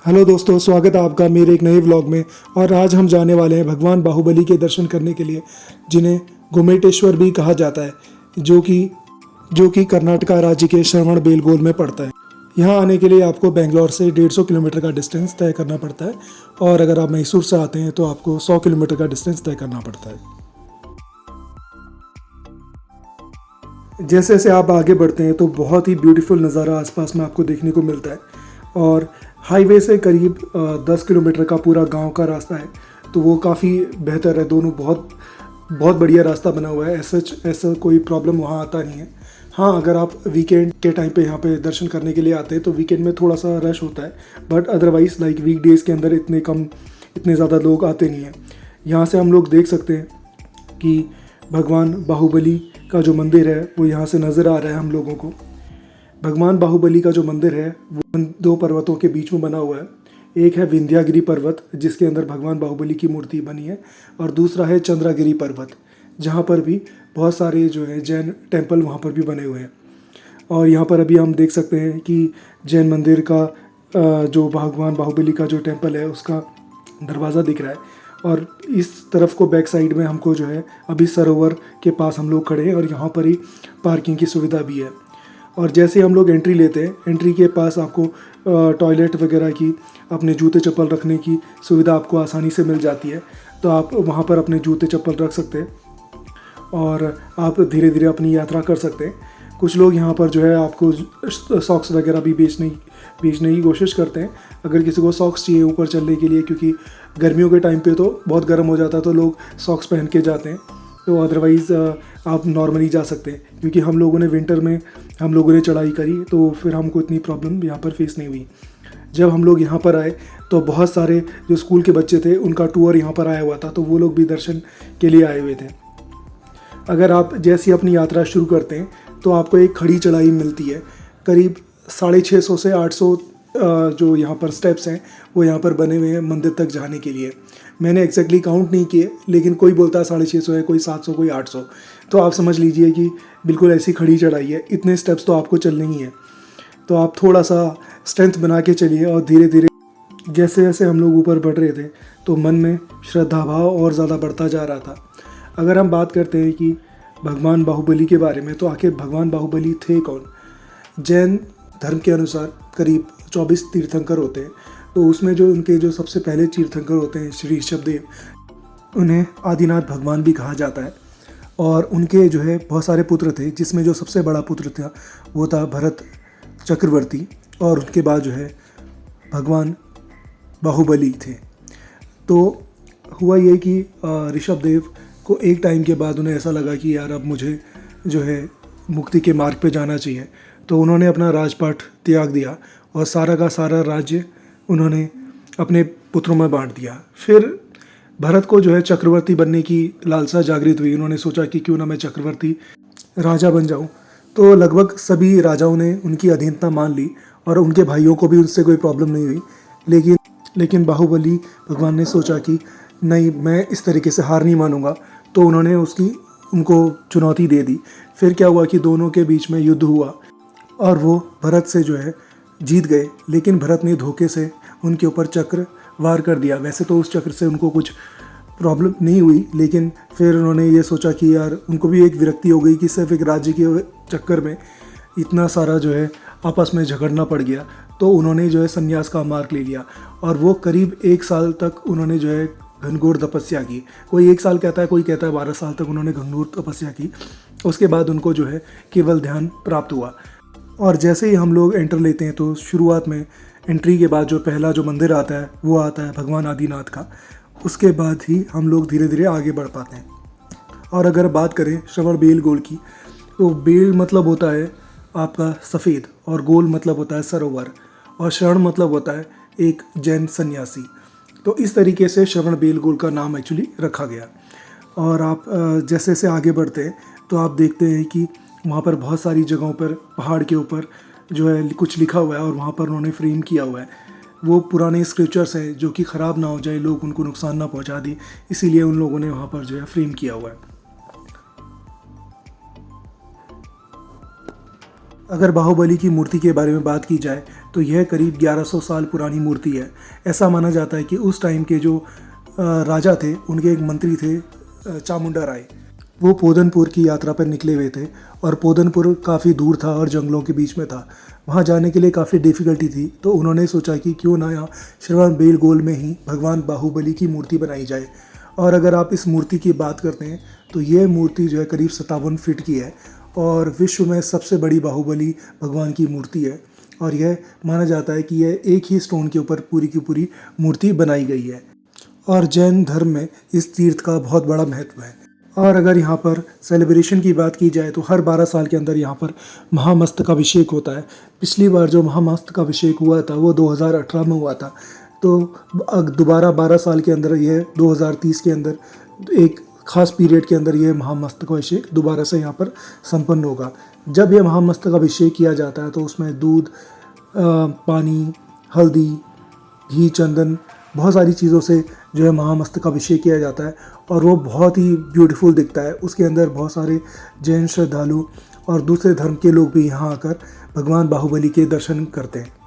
Hello दोस्तों, स्वागत है आपका मेरे एक नए व्लॉग में। और आज हम जाने वाले हैं भगवान बाहुबली के दर्शन करने के लिए, जिन्हें गोमेटेश्वर भी कहा जाता है, जो कि कर्नाटका राज्य के श्रवणबेलगोल में पड़ता है। यहाँ आने के लिए आपको बेंगलोर से 150 किलोमीटर का डिस्टेंस तय करना पड़ता है, और अगर आप मैसूर से आते हैं तो आपको 100 किलोमीटर का डिस्टेंस तय करना पड़ता है। जैसे जैसे आप आगे बढ़ते हैं तो बहुत ही ब्यूटीफुल नज़ारा आसपास में आपको देखने को मिलता है। और हाईवे से करीब 10 किलोमीटर का पूरा गांव का रास्ता है, तो वो काफ़ी बेहतर है। दोनों बहुत बहुत बढ़िया रास्ता बना हुआ है। ऐसा कोई प्रॉब्लम वहाँ आता नहीं है। हाँ, अगर आप वीकेंड के टाइम पे यहाँ पे दर्शन करने के लिए आते हैं तो वीकेंड में थोड़ा सा रश होता है, बट अदरवाइज़ लाइक वीकडेज़ के अंदर इतने ज़्यादा लोग आते नहीं हैं। यहाँ से हम लोग देख सकते हैं कि भगवान बाहुबली का जो मंदिर है वो यहाँ से नज़र आ रहा है हम लोगों को। भगवान बाहुबली का जो मंदिर है वो दो पर्वतों के बीच में बना हुआ है। एक है विंध्यागिरी पर्वत, जिसके अंदर भगवान बाहुबली की मूर्ति बनी है, और दूसरा है चंद्रगिरी पर्वत, जहाँ पर भी बहुत सारे जो है जैन टेम्पल वहाँ पर भी बने हुए हैं। और यहाँ पर अभी हम देख सकते हैं कि जैन मंदिर का जो भगवान बाहुबली का जो टेम्पल है उसका दरवाज़ा दिख रहा है। और इस तरफ को बैक साइड में हमको जो है अभी सरोवर के पास हम लोग खड़े हैं, और यहाँ पर ही पार्किंग की सुविधा भी है। और जैसे हम लोग एंट्री लेते हैं, एंट्री के पास आपको टॉयलेट वगैरह की, अपने जूते चप्पल रखने की सुविधा आपको आसानी से मिल जाती है। तो आप वहाँ पर अपने जूते चप्पल रख सकते हैं और आप धीरे धीरे अपनी यात्रा कर सकते हैं। कुछ लोग यहाँ पर जो है आपको सॉक्स वगैरह भी बेचने की कोशिश करते हैं, अगर किसी को सॉक्स चाहिए ऊपर चलने के लिए, क्योंकि गर्मियों के टाइम पे तो बहुत गर्म हो जाता है तो लोग सॉक्स पहन के जाते हैं। तो अदरवाइज़ आप नॉर्मली जा सकते हैं, क्योंकि हम लोगों ने विंटर में हम लोगों ने चढ़ाई करी तो फिर हमको इतनी प्रॉब्लम यहाँ पर फेस नहीं हुई। जब हम लोग यहाँ पर आए तो बहुत सारे जो स्कूल के बच्चे थे उनका टूर यहाँ पर आया हुआ था, तो वो लोग भी दर्शन के लिए आए हुए थे। अगर आप जैसी अपनी यात्रा शुरू करते हैं तो आपको एक खड़ी चढ़ाई मिलती है, करीब 650 से 800 जो यहाँ पर स्टेप्स हैं वो यहाँ पर बने हुए हैं मंदिर तक जाने के लिए। मैंने एग्जैक्टली काउंट नहीं किए, लेकिन कोई बोलता है 650 है, कोई 700, कोई 800। तो आप समझ लीजिए कि बिल्कुल ऐसी खड़ी चढ़ाई है। इतने स्टेप्स तो आपको चलने ही है, तो आप थोड़ा सा स्ट्रेंथ बना के चलिए। और धीरे धीरे जैसे जैसे हम लोग ऊपर बढ़ रहे थे तो मन में श्रद्धा भाव और ज़्यादा बढ़ता जा रहा था। अगर हम बात करते हैं कि भगवान बाहुबली के बारे में, तो आखिर भगवान बाहुबली थे कौन? जैन धर्म के अनुसार करीब 24 तीर्थंकर होते हैं, तो उसमें जो उनके जो सबसे पहले तीर्थंकर होते हैं श्री ऋषभदेव, उन्हें आदिनाथ भगवान भी कहा जाता है। और उनके जो है बहुत सारे पुत्र थे, जिसमें जो सबसे बड़ा पुत्र था वो था भरत चक्रवर्ती, और उनके बाद जो है भगवान बाहुबली थे। तो हुआ ये कि ऋषभदेव को एक टाइम के बाद उन्हें ऐसा लगा कि यार अब मुझे जो है मुक्ति के मार्ग पे जाना चाहिए, तो उन्होंने अपना राजपाट त्याग दिया और सारा का सारा राज्य उन्होंने अपने पुत्रों में बांट दिया। फिर भरत को जो है चक्रवर्ती बनने की लालसा जागृत हुई। उन्होंने सोचा कि क्यों ना मैं चक्रवर्ती राजा बन जाऊं। तो लगभग सभी राजाओं ने उनकी अधीनता मान ली, और उनके भाइयों को भी उससे कोई प्रॉब्लम नहीं हुई। लेकिन बाहुबली भगवान ने सोचा कि नहीं, मैं इस तरीके से हार नहीं मानूंगा, तो उन्होंने उनको चुनौती दे दी। फिर क्या हुआ कि दोनों के बीच में युद्ध हुआ और वो भरत से जो है जीत गए, लेकिन भरत ने धोखे से उनके ऊपर चक्र वार कर दिया। वैसे तो उस चक्र से उनको कुछ प्रॉब्लम नहीं हुई, लेकिन फिर उन्होंने ये सोचा कि यार उनको भी एक विरक्ति हो गई कि सिर्फ एक राज्य के चक्कर में इतना सारा जो है आपस में झगड़ना पड़ गया। तो उन्होंने जो है संन्यास का मार्ग ले लिया, और वो करीब 1 साल तक उन्होंने जो है घनघोर तपस्या की। कोई 1 साल कहता है, कोई कहता है 12 साल तक उन्होंने घनघोर तपस्या की। उसके बाद उनको जो है केवल ध्यान प्राप्त हुआ। और जैसे ही हम लोग एंटर लेते हैं तो शुरुआत में एंट्री के बाद जो पहला जो मंदिर आता है वो आता है भगवान आदिनाथ का। उसके बाद ही हम लोग धीरे धीरे आगे बढ़ पाते हैं। और अगर बात करें श्रवणबेलगोल की, तो बेल मतलब होता है आपका सफ़ेद, और गोल मतलब होता है सरोवर, और शरण मतलब होता है एक जैन सन्यासी। तो इस तरीके से श्रवणबेलगोल का नाम एक्चुअली रखा गया। और आप जैसे जैसे आगे बढ़ते हैं तो आप देखते हैं कि वहाँ पर बहुत सारी जगहों पर पहाड़ के ऊपर जो है कुछ लिखा हुआ है, और वहाँ पर उन्होंने फ्रेम किया हुआ है। वो पुराने स्क्रिप्चर्स हैं जो कि ख़राब ना हो जाए, लोग उनको नुकसान ना पहुँचा दें, इसीलिए उन लोगों ने वहाँ पर जो है फ्रेम किया हुआ है। अगर बाहुबली की मूर्ति के बारे में बात की जाए तो यह करीब 1100 साल पुरानी मूर्ति है। ऐसा माना जाता है कि उस टाइम के जो राजा थे, उनके एक मंत्री थे चामुंडा राय, वो पोदनपुर की यात्रा पर निकले हुए थे और पोदनपुर काफ़ी दूर था और जंगलों के बीच में था। वहाँ जाने के लिए काफ़ी डिफ़िकल्टी थी, तो उन्होंने सोचा कि क्यों ना यहाँ श्रवण बेलगोल में ही भगवान बाहुबली की मूर्ति बनाई जाए। और अगर आप इस मूर्ति की बात करते हैं तो ये मूर्ति जो है करीब 57 फीट की है और विश्व में सबसे बड़ी बाहुबली भगवान की मूर्ति है। और यह माना जाता है कि यह एक ही स्टोन के ऊपर पूरी की पूरी मूर्ति बनाई गई है। और जैन धर्म में इस तीर्थ का बहुत बड़ा महत्व है। और अगर यहाँ पर सेलिब्रेशन की बात की जाए तो हर 12 साल के अंदर यहाँ पर महामस्तकाभिषेक होता है। पिछली बार जो महामस्तकाभिषेक हुआ था वो 2018 में हुआ था, तो दोबारा 12 साल के अंदर यह 2030 के अंदर एक खास पीरियड के अंदर यह महामस्तकाभिषेक दोबारा से यहाँ पर संपन्न होगा। जब यह महामस्तकाभिषेक किया जाता है तो उसमें दूध, पानी, हल्दी, घी, चंदन, बहुत सारी चीज़ों से जो है महामस्तकाभिषेक किया जाता है और वो बहुत ही ब्यूटीफुल दिखता है। उसके अंदर बहुत सारे जैन श्रद्धालु और दूसरे धर्म के लोग भी यहाँ आकर भगवान बाहुबली के दर्शन करते हैं।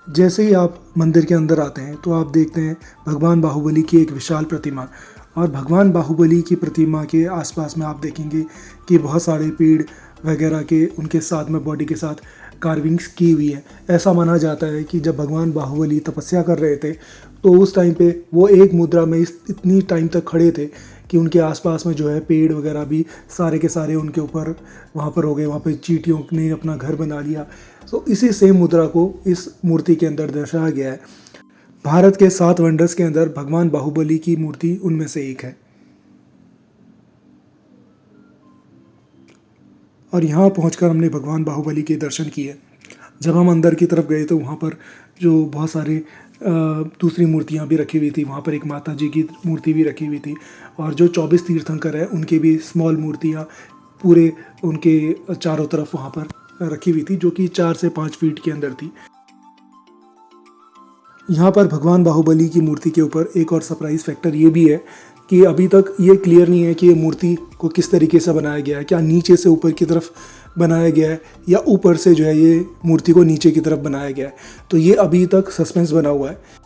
जैसे ही आप मंदिर के अंदर आते हैं तो आप देखते हैं भगवान बाहुबली की एक विशाल प्रतिमा। और भगवान बाहुबली की प्रतिमा के आसपास में आप देखेंगे कि बहुत सारे पेड़ वगैरह के उनके साथ में बॉडी के साथ कार्विंग्स की हुई है। ऐसा माना जाता है कि जब भगवान बाहुबली तपस्या कर रहे थे तो उस टाइम पे वो एक मुद्रा में इतनी टाइम तक खड़े थे कि उनके आसपास में जो है पेड़ वगैरह भी सारे के सारे उनके ऊपर वहाँ पर हो गए, वहाँ पे चींटियों ने अपना घर बना लिया। तो इसी सेम मुद्रा को इस मूर्ति के अंदर दर्शाया गया है। भारत के 7 वंडर्स के अंदर भगवान बाहुबली की मूर्ति उनमें से एक है। और यहाँ पहुँचकर हमने भगवान बाहुबली के दर्शन किए। जब हम अंदर की तरफ गए तो वहाँ पर जो बहुत सारे दूसरी मूर्तियाँ भी रखी हुई थी, वहाँ पर एक माता जी की मूर्ति भी रखी हुई थी और जो 24 तीर्थंकर हैं उनकी भी स्मॉल मूर्तियाँ पूरे उनके चारों तरफ वहाँ पर रखी हुई थी, जो कि 4 से 5 फीट के अंदर थी। यहाँ पर भगवान बाहुबली की मूर्ति के ऊपर एक और सरप्राइज फैक्टर ये भी है कि अभी तक ये क्लियर नहीं है कि ये मूर्ति को किस तरीके से बनाया गया है। क्या नीचे से ऊपर की तरफ बनाया गया है या ऊपर से जो है ये मूर्ति को नीचे की तरफ बनाया गया है, तो ये अभी तक सस्पेंस बना हुआ है।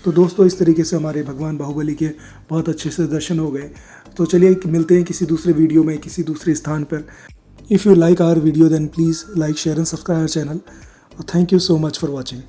तो दोस्तों इस तरीके से हमारे भगवान बाहुबली के बहुत अच्छे से दर्शन हो गए। तो चलिए मिलते हैं किसी दूसरे वीडियो में किसी दूसरे स्थान पर। If you like our video then please like share and subscribe our channel. Thank you so much for watching.